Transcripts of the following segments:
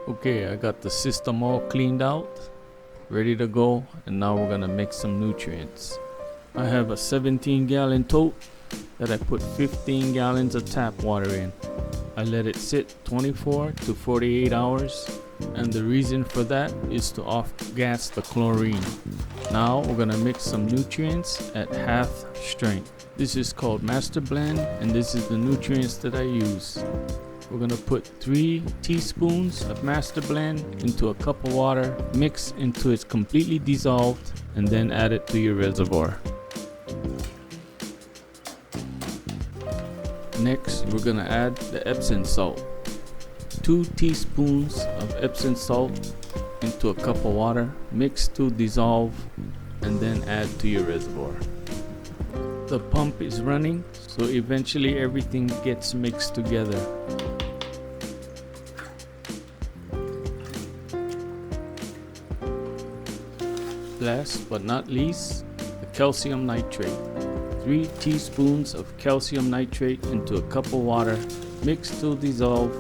Okay, I got the system all cleaned out, ready to go, and now we're gonna mix some nutrients. I have a 17-gallon tote that I put 15 gallons of tap water in. I let it sit 24 to 48 hours, and the reason for that is to off-gas the chlorine. Now we're gonna mix some nutrients at half strength. This is called Master Blend, and this is the nutrients that I use. We're gonna put 3 teaspoons of Master Blend into a cup of water, mix until it's completely dissolved, and then add it to your reservoir. Next, we're gonna add the Epsom salt. 2 teaspoons of Epsom salt into a cup of water, mix to dissolve, and then add to your reservoir. The pump is running, so eventually everything gets mixed together. Last but not least, the calcium nitrate. 3 teaspoons of calcium nitrate into a cup of water, mix to dissolve,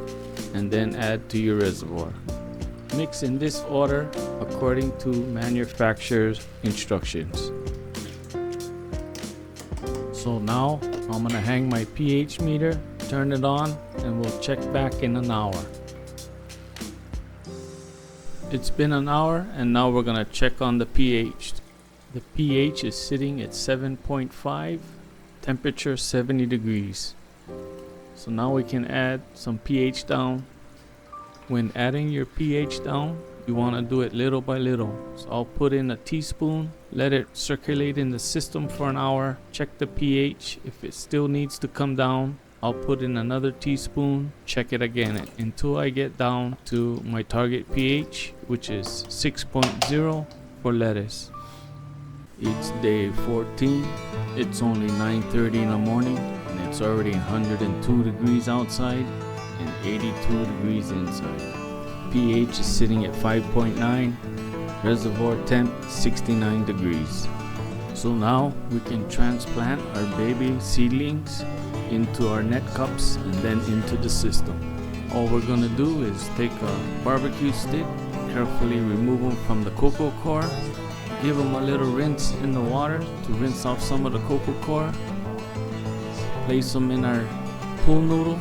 and then add to your reservoir. Mix in this order according to manufacturer's instructions. So now I'm gonna hang my pH meter, turn it on, and we'll check back in an hour. It's been an hour, and now we're gonna check on the pH. The pH is sitting at 7.5, temperature 70 degrees. So now we can add some pH down. When adding your pH down, you want to do it little by little. So I'll put in a teaspoon, let it circulate in the system for an hour, check the pH. If it still needs to come down, I'll put in another teaspoon, check it again until I get down to my target pH, which is 6.0 for lettuce. It's day 14. It's only 9:30 in the morning, and it's already 102 degrees outside and 82 degrees inside. pH is sitting at 5.9. Reservoir temp 69 degrees. So now we can transplant our baby seedlings into our net cups and then into the system. All we're gonna do is take a barbecue stick, carefully remove them from the cocoa core, give them a little rinse in the water to rinse off some of the cocoa core, place them in our pool noodle,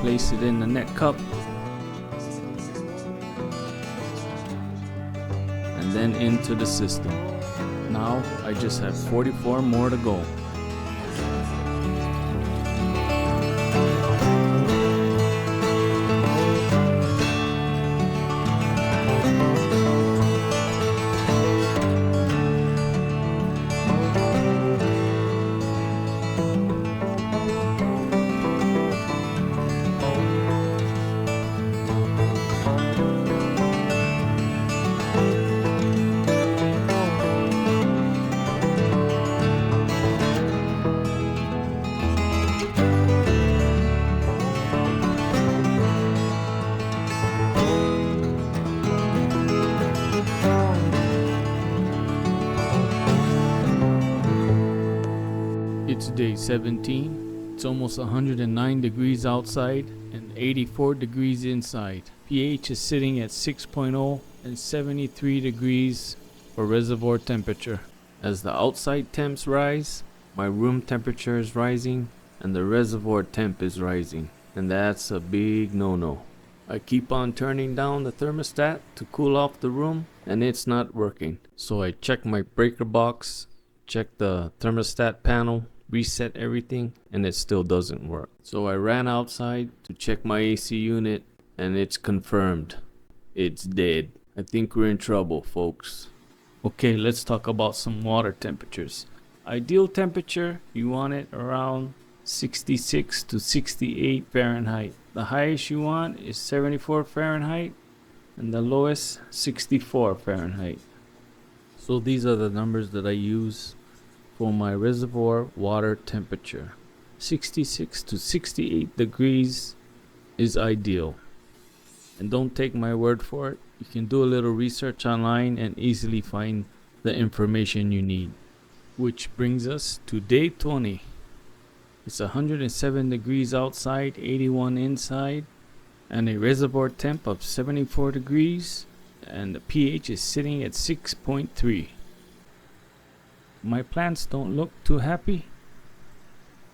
place it in the net cup, and then into the system. Now I just have 44 more to go. It's day 17. It's almost 109 degrees outside and 84 degrees inside. pH is sitting at 6.0 and 73 degrees for reservoir temperature. As the outside temps rise, my room temperature is rising and the reservoir temp is rising. And that's a big no-no. I keep on turning down the thermostat to cool off the room and it's not working. So I check my breaker box, check the thermostat panel, reset everything, and it still doesn't work. So I ran outside to check my AC unit and it's confirmed. It's dead. I think we're in trouble, folks. Okay, let's talk about some water temperatures. Ideal temperature, you want it around 66 to 68 Fahrenheit. The highest you want is 74 Fahrenheit and the lowest 64 Fahrenheit. So these are the numbers that I use for my reservoir water temperature. 66 to 68 degrees is ideal. And don't take my word for it. You can do a little research online and easily find the information you need. Which brings us to day 20. It's 107 degrees outside, 81 inside, and a reservoir temp of 74 degrees, and the pH is sitting at 6.3. My plants don't look too happy,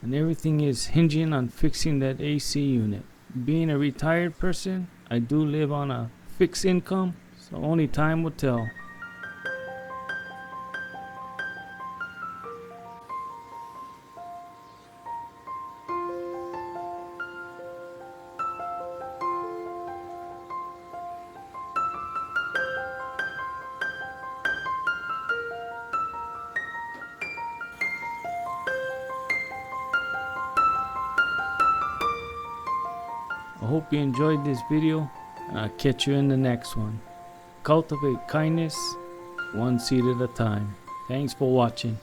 and everything is hinging on fixing that AC unit. Being a retired person, I do live on a fixed income, so only time will tell. I hope you enjoyed this video, and I'll catch you in the next one. Cultivate kindness, one seed at a time. Thanks for watching.